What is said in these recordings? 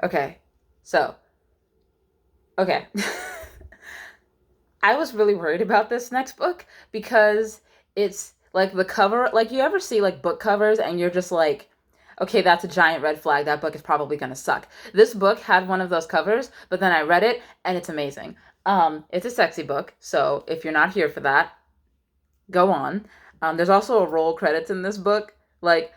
Okay. So, okay. I was really worried about this next book because it's like the cover, like you ever see like book covers and you're just like, okay, that's a giant red flag. That book is probably gonna suck. This book had one of those covers, but then I read it and it's amazing. It's a sexy book, so if you're not here for that, go on. There's also a roll credits in this book. Like,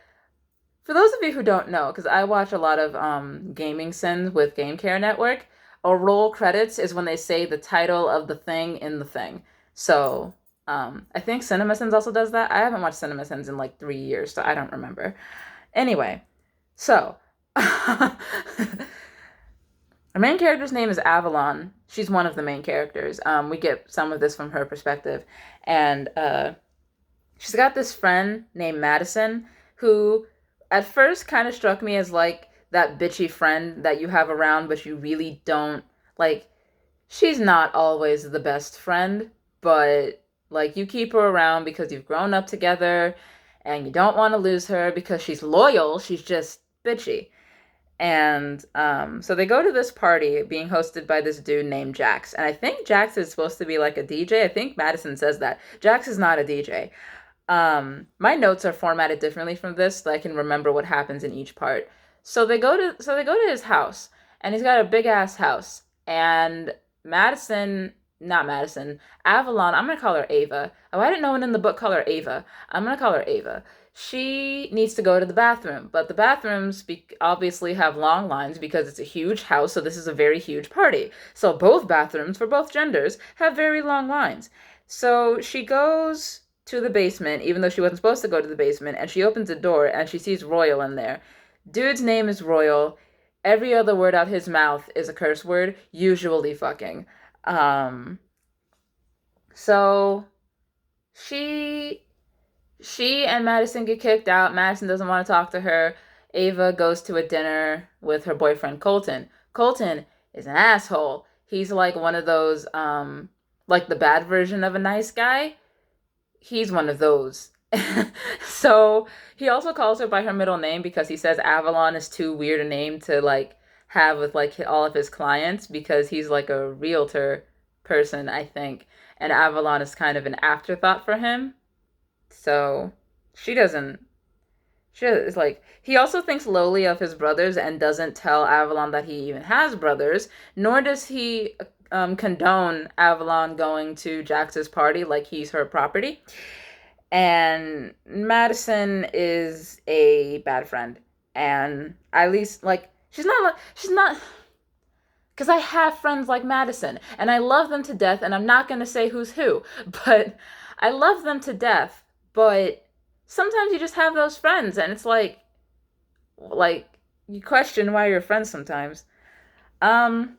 for those of you who don't know, because I watch a lot of gaming sims with Game Care Network, a roll credits is when they say the title of the thing in the thing. So I think CinemaSins also does that. I haven't watched CinemaSins in like 3 years, so I don't remember. Anyway, so our main character's name is Avalon. She's one of the main characters. We get some of this from her perspective, and she's got this friend named Madison who at first kind of struck me as like that bitchy friend that you have around, but you really don't like. She's not always the best friend, but like you keep her around because you've grown up together and you don't want to lose her because she's loyal. She's just bitchy. And so they go to this party being hosted by this dude named Jax. And I think Jax is supposed to be like a DJ. I think Madison says that. Jax is not a DJ. My notes are formatted differently from this, so I can remember what happens in each part. So they go to his house, and he's got a big ass house. And Madison, not Madison, Avalon, I'm gonna call her Ava. Oh, I didn't know one in the book call her Ava. I'm gonna call her Ava. She needs to go to the bathroom, but the bathrooms obviously have long lines because it's a huge house, so this is a very huge party. So both bathrooms for both genders have very long lines. So she goes to the basement, even though she wasn't supposed to go to the basement, and she opens a door and she sees Royal in there. Dude's name is Royal. Every other word out his mouth is a curse word, usually fucking. Um, so she she and Madison get kicked out. Madison doesn't want to talk to her. Ava goes to a dinner with her boyfriend Colton. Colton is an asshole. He's like one of those like the bad version of a nice guy. He's one of those. So he also calls her by her middle name because he says Avalon is too weird a name to like have with like all of his clients because he's like a realtor person, I think, and Avalon is kind of an afterthought for him. So she doesn't. She is like he also thinks lowly of his brothers and doesn't tell Avalon that he even has brothers. Nor does he condone Avalon going to Jax's party like he's her property. And Madison is a bad friend, and at least like she's not because I have friends like Madison, and I love them to death, and I'm not gonna say who's who, but I love them to death. But sometimes you just have those friends, and it's like you question why you're friends sometimes. Um,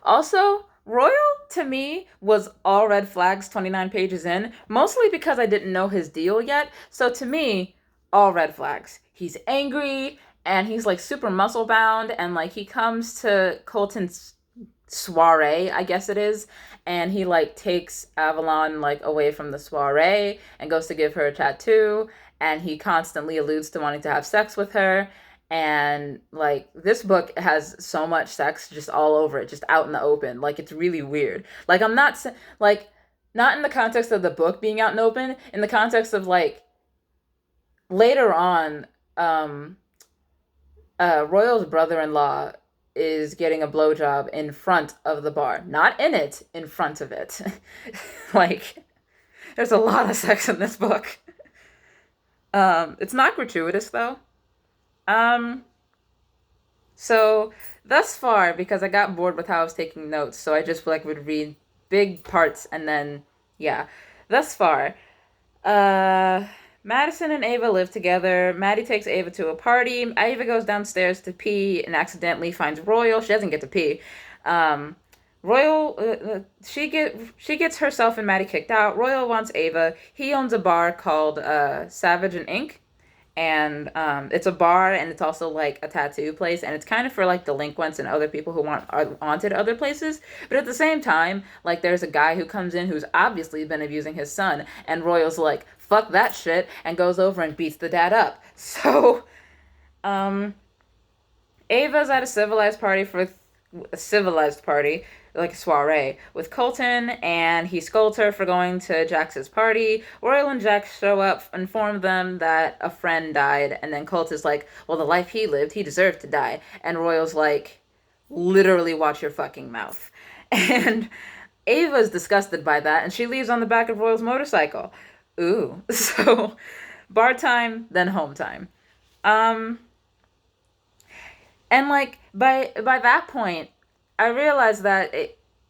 Also, Royal to me was all red flags 29 pages in, mostly because I didn't know his deal yet. So to me, all red flags. He's angry and he's like super muscle bound and like he comes to Colton's soiree, I guess it is, and he like takes Avalon like away from the soiree and goes to give her a tattoo and he constantly alludes to wanting to have sex with her and like this book has so much sex just all over it, just out in the open. Like it's really weird. Like I'm not like not in the context of the book being out in the open, in the context of like later on Royal's brother-in-law is getting a blowjob in front of the bar. Not in it, in front of it. Like, there's a lot of sex in this book. It's not gratuitous though. Um, so thus far, because I got bored with how I was taking notes, so I just like would read big parts and then yeah. Thus far, uh, Madison and Ava live together. Maddie takes Ava to a party. Ava goes downstairs to pee and accidentally finds Royal. She doesn't get to pee. Um, Royal, she gets herself and Maddie kicked out. Royal wants Ava. He owns a bar called Savage and Ink, and it's a bar and it's also like a tattoo place and it's kind of for like delinquents and other people who want are wanted other places, but at the same time like there's a guy who comes in who's obviously been abusing his son and Royal's like fuck that shit and goes over and beats the dad up. So um Ava's at a civilized party, like a soiree, with Colton, and he scolds her for going to Jax's party. Royal and Jax show up, inform them that a friend died, and then Colt is like, well, the life he lived, he deserved to die. And Royal's like, literally watch your fucking mouth. And Ava's disgusted by that, and she leaves on the back of Royal's motorcycle. Ooh. So, bar time, then home time. Um, and like by that point, I realized that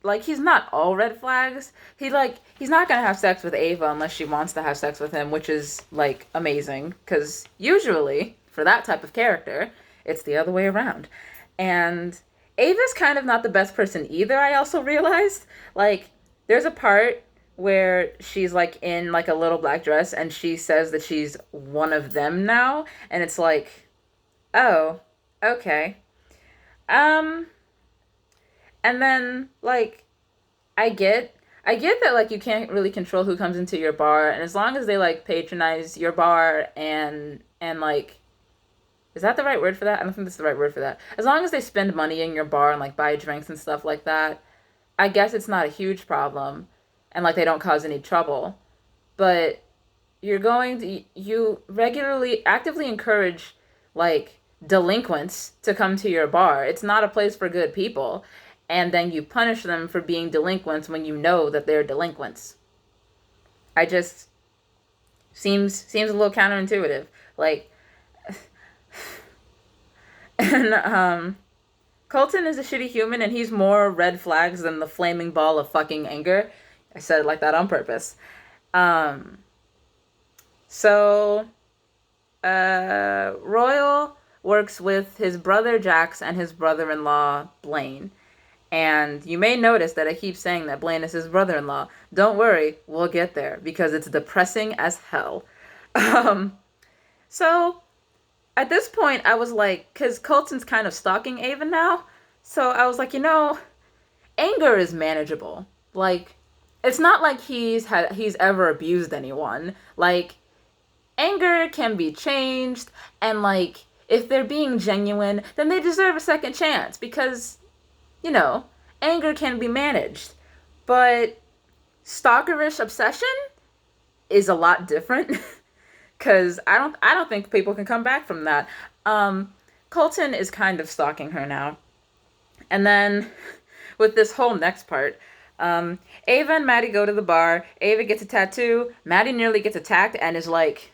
like he's not all red flags. He's not gonna have sex with Ava unless she wants to have sex with him, which is like amazing because usually for that type of character, it's the other way around. And Ava's kind of not the best person either. I also realized like there's a part where she's like in like a little black dress and she says that she's one of them now, and it's like, oh, okay. Um, and then like I get that like you can't really control who comes into your bar, and as long as they like patronize your bar and like is that the right word for that? I don't think that's the right word for that. As long as they spend money in your bar and like buy drinks and stuff like that, I guess it's not a huge problem and like they don't cause any trouble. But you regularly actively encourage like delinquents to come to your bar. It's not a place for good people. And then you punish them for being delinquents when you know that they're delinquents. I just seems a little counterintuitive. Like and Colton is a shitty human and he's more red flags than the flaming ball of fucking anger. I said it like that on purpose. Um so Royal works with his brother Jax and his brother-in-law Blaine. And you may notice that I keep saying that Blaine is his brother-in-law. Don't worry, we'll get there because it's depressing as hell. Um, so at this point, I was like, because Colton's kind of stalking Ava now. So I was like, anger is manageable. Like, it's not like he's ever abused anyone. Like, anger can be changed, and like, if they're being genuine, then they deserve a second chance because anger can be managed. But stalkerish obsession is a lot different because I don't think people can come back from that. Colton is kind of stalking her now. And then with this whole next part, Ava and Maddie go to the bar. Ava gets a tattoo. Maddie nearly gets attacked and is like,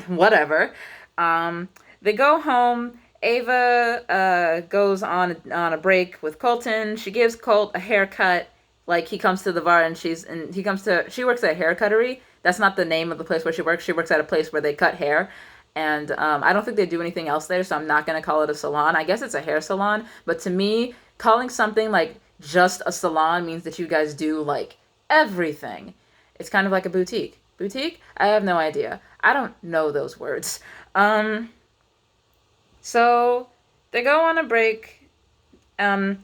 whatever. They go home. Ava goes on a break with Colton. She gives Colt a haircut. Like he comes to the bar and she works at a haircuttery. That's not the name of the place where she works. She works at a place where they cut hair. And I don't think they do anything else there, so I'm not going to call it a salon. I guess it's a hair salon. But to me, calling something like just a salon means that you guys do like everything. It's kind of like a boutique. Boutique? I have no idea. I don't know those words. So they go on a break. So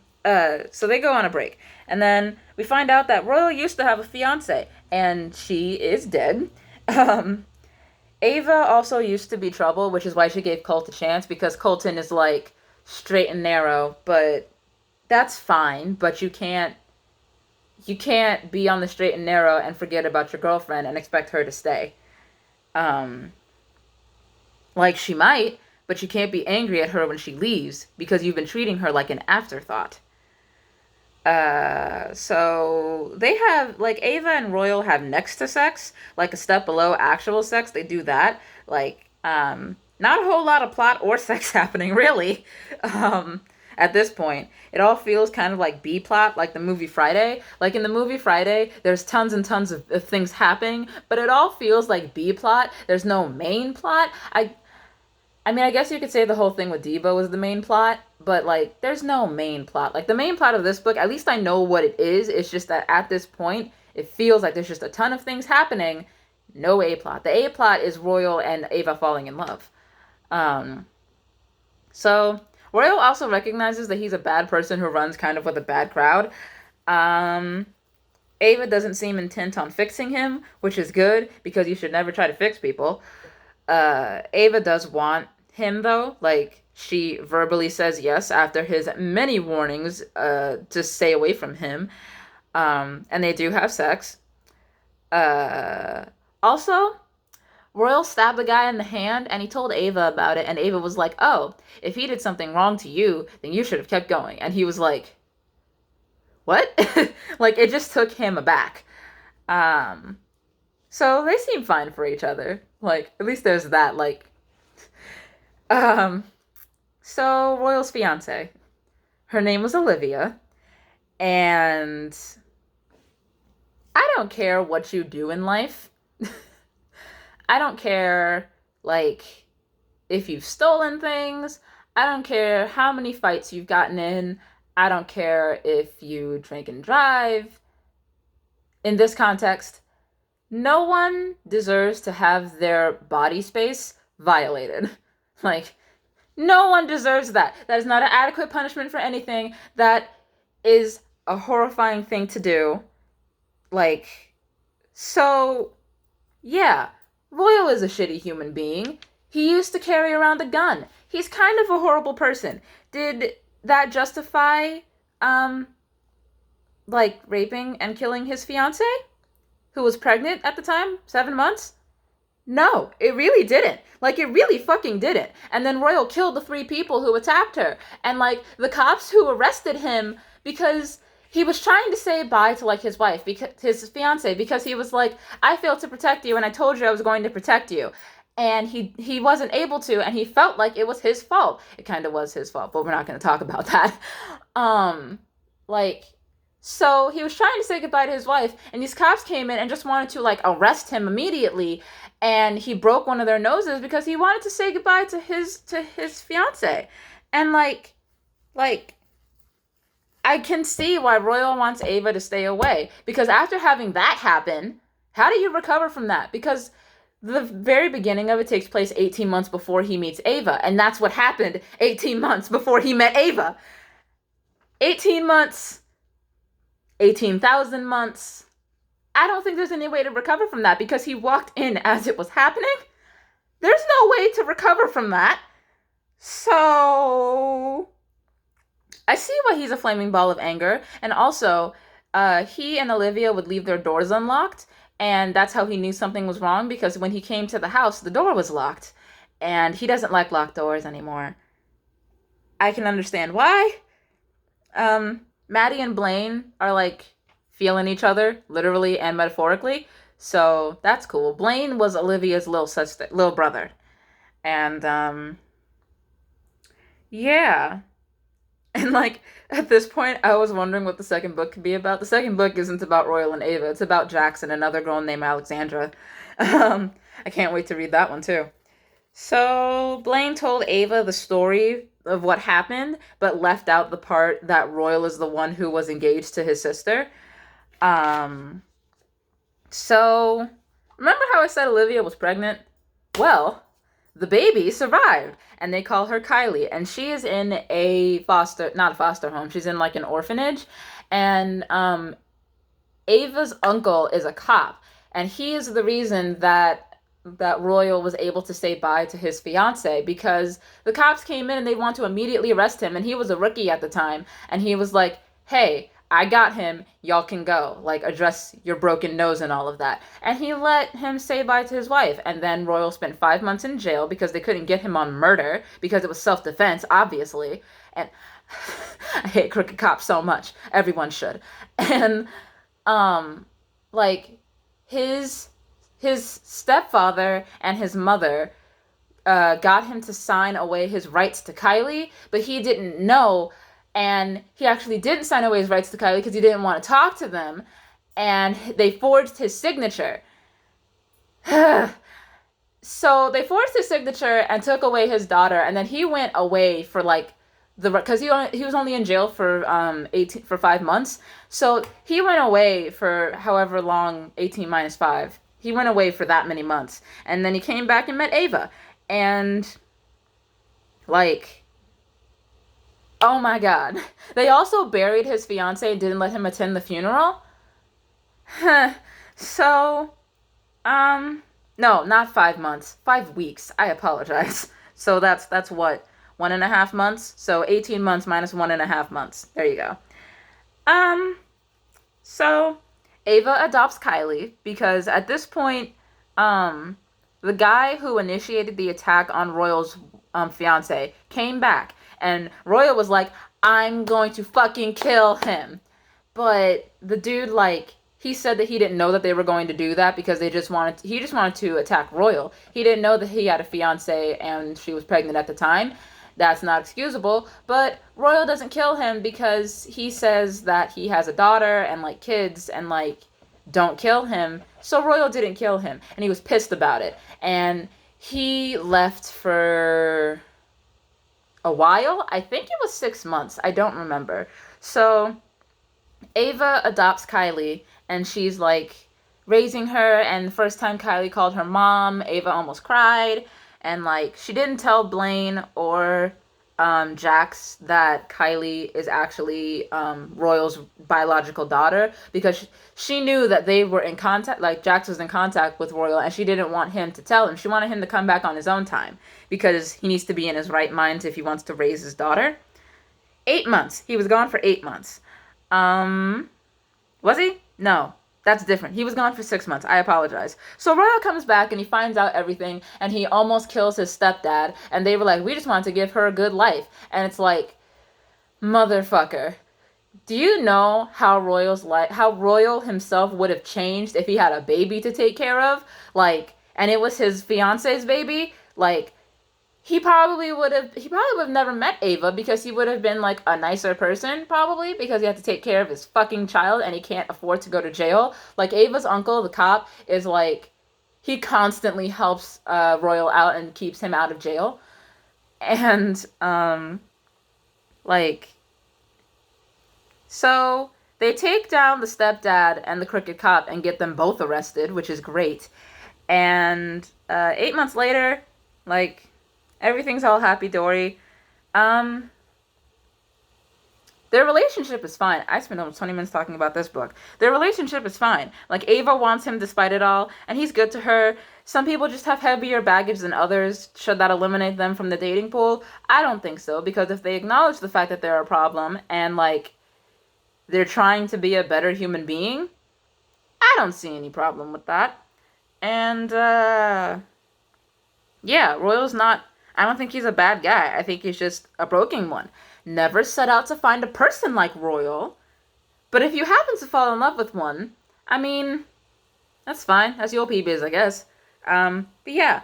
they go on a break. And then we find out that Royal used to have a fiance, and she is dead. Ava also used to be trouble, which is why she gave Colt a chance, because Colton is like straight and narrow, but that's fine. But you can't be on the straight and narrow and forget about your girlfriend and expect her to stay. Like she might, but you can't be angry at her when she leaves because you've been treating her like an afterthought. So they have, like, Ava and Royal have next to sex, like a step below actual sex. They do that. Like, not a whole lot of plot or sex happening, really. At this point, it all feels kind of like B plot, like the movie Friday. Like in the movie Friday, there's tons and tons of things happening, but it all feels like B plot. There's no main plot. I mean, I guess you could say the whole thing with Debo is the main plot, but, like, there's no main plot. Like, the main plot of this book, at least I know what it is. It's just that at this point, it feels like there's just a ton of things happening. No A plot. The A plot is Royal and Ava falling in love. So, Royal also recognizes that he's a bad person who runs kind of with a bad crowd. Ava doesn't seem intent on fixing him, which is good, because you should never try to fix people. Ava does want him, though. Like, She verbally says yes after his many warnings to stay away from him. And they do have sex. Uh, Also, Royal stabbed the guy in the hand and he told Ava about it. And Ava was like, oh, if he did something wrong to you, then you should have kept going. And he was like, what? Like, it just took him aback. Um, so they seem fine for each other. Like, at least there's that. Like, um, so Royal's fiance, her name was Olivia. And I don't care what you do in life. I don't care, like, if you've stolen things. I don't care how many fights you've gotten in. I don't care if you drink and drive. In this context, no one deserves to have their body space violated. Like, no one deserves that. That is not an adequate punishment for anything. That is a horrifying thing to do. Like, so, yeah, Royal is a shitty human being. He used to carry around a gun. He's kind of a horrible person. Did that justify, like, raping and killing his fiance, who was pregnant at the time, 7 months? No, it really didn't. Like, it really fucking didn't. And then Royal killed the 3 people who attacked her. And, like, the cops who arrested him because he was trying to say bye to, like, his wife, because his fiance, because he was like, I failed to protect you and I told you I was going to protect you. And he wasn't able to, and he felt like it was his fault. It kind of was his fault, but we're not going to talk about that. Um, like, so he was trying to say goodbye to his wife, and these cops came in and just wanted to, like, arrest him immediately, and he broke one of their noses because he wanted to say goodbye to his fiance. And like I can see why Royal wants Ava to stay away, because after having that happen, how do you recover from that? Because the very beginning of it takes place 18 months before he meets Ava, and that's what happened 18 months before he met Ava. 18 months, 18,000 months. I don't think there's any way to recover from that, because he walked in as it was happening. There's no way to recover from that. So I see why he's a flaming ball of anger. And also, he and Olivia would leave their doors unlocked, and that's how he knew something was wrong, because when he came to the house, the door was locked, and he doesn't like locked doors anymore. I can understand why. Maddie and Blaine are, like, feeling each other, literally and metaphorically, so that's cool. Blaine was Olivia's little brother, and yeah. And, like, at this point, I was wondering what the second book could be about. The second book isn't about Royal and Ava. It's about Jax and another girl named Alexandra. I can't wait to read that one, too. So, Blaine told Ava the story of what happened, but left out the part that Royal is the one who was engaged to his sister. So, remember how I said Olivia was pregnant? Well, the baby survived, and they call her Kylie, and she is in not a foster home, she's in, like, an orphanage, and Ava's uncle is a cop, and he is the reason that Royal was able to say bye to his fiance, because the cops came in and they want to immediately arrest him, and he was a rookie at the time, and he was like, hey, I got him, y'all can go, like, address your broken nose and all of that. And he let him say bye to his wife, and then Royal spent 5 months in jail because they couldn't get him on murder, because it was self-defense, obviously. And I hate crooked cops so much. Everyone should. And, like, his stepfather and his mother got him to sign away his rights to Kylie, but he didn't know, and he actually didn't sign away his rights to Kylie because he didn't want to talk to them, and they forged his signature. So they forged his signature and took away his daughter, and then he went away for, like, because he was only in jail for 5 months, so he went away for however long, 18 minus 5. He went away for that many months, and then he came back and met Ava, and, like, oh my god. They also buried his fiance and didn't let him attend the funeral. So, no, not 5 months, 5 weeks. I apologize. So that's what 1.5 months. So 18 months minus 1.5 months. There you go. So Ava adopts Kylie because at this point, the guy who initiated the attack on Royal's fiance came back, and Royal was like, "I'm going to fucking kill him." But the dude, like, he said that he didn't know that they were going to do that because he just wanted to attack Royal. He didn't know that he had a fiance and she was pregnant at the time. That's not excusable, but Royal doesn't kill him because he says that he has a daughter and, like, kids and, like, don't kill him. So Royal didn't kill him, and he was pissed about it. And he left for a while. I think it was 6 months. I don't remember. So Ava adopts Kylie, and she's, like, raising her, and the first time Kylie called her mom, Ava almost cried, and, like, she didn't tell Blaine or Jax that Kylie is actually Royal's biological daughter, because she knew that they were in contact, like, Jax was in contact with Royal, and she didn't want him to tell him. She wanted him to come back on his own time, because he needs to be in his right mind if he wants to raise his daughter. 8 months. He was gone for 8 months. Was he? No, that's different. He was gone for 6 months. I apologize. So Royal comes back and he finds out everything, and he almost kills his stepdad, and they were like, "We just wanted to give her a good life." And it's like, motherfucker. Do you know how Royal himself would have changed if he had a baby to take care of? Like, and it was his fiance's baby? Like, he probably would have never met Ava because he would have been, like, a nicer person, probably, because he had to take care of his fucking child and he can't afford to go to jail. Like, Ava's uncle, the cop, is, like, he constantly helps Royal out and keeps him out of jail. And, like, so they take down the stepdad and the crooked cop and get them both arrested, which is great. And 8 months later, like, everything's all happy-dory. Their relationship is fine. I spent almost 20 minutes talking about this book. Their relationship is fine. Like, Ava wants him despite it all, and he's good to her. Some people just have heavier baggage than others. Should that eliminate them from the dating pool? I don't think so, because if they acknowledge the fact that they're a problem and, like, they're trying to be a better human being, I don't see any problem with that. And, yeah, Royal's not... I don't think he's a bad guy. I think he's just a broken one. Never set out to find a person like Royal. But if you happen to fall in love with one, I mean, that's fine. That's your peebies, I guess. But yeah,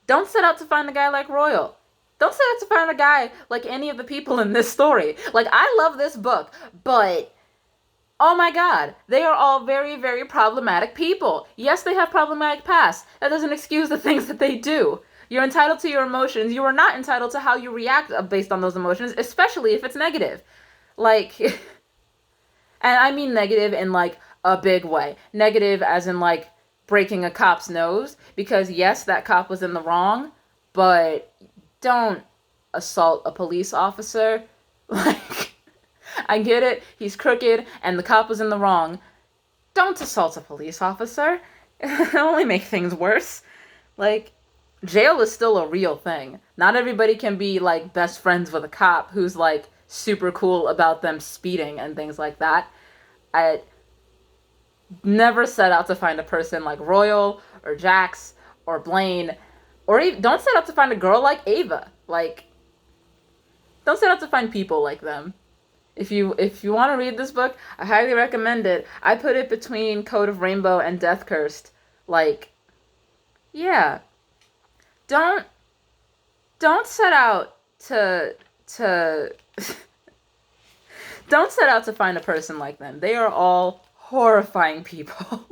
don't set out to find a guy like Royal. Don't set out to find a guy like any of the people in this story. Like, I love this book, but... oh my god, they are all very, very problematic people. Yes, they have problematic pasts. That doesn't excuse the things that they do. You're entitled to your emotions. You are not entitled to how you react based on those emotions, especially if it's negative. Like, and I mean negative in, like, a big way. Negative as in, like, breaking a cop's nose. Because, yes, that cop was in the wrong, but don't assault a police officer. Like, I get it. He's crooked, and the cop was in the wrong. Don't assault a police officer. It'll only make things worse. Like, jail is still a real thing. Not everybody can be, like, best friends with a cop who's, like, super cool about them speeding and things like that. I never set out to find a person like Royal or Jax or Blaine, or even, don't set out to find a girl like Ava. Like, don't set out to find people like them. If you want to read this book, I highly recommend it. I put it between Code of Rainbow and Death Cursed. Like, yeah. Don't set out to don't set out to find a person like them. They are all horrifying people.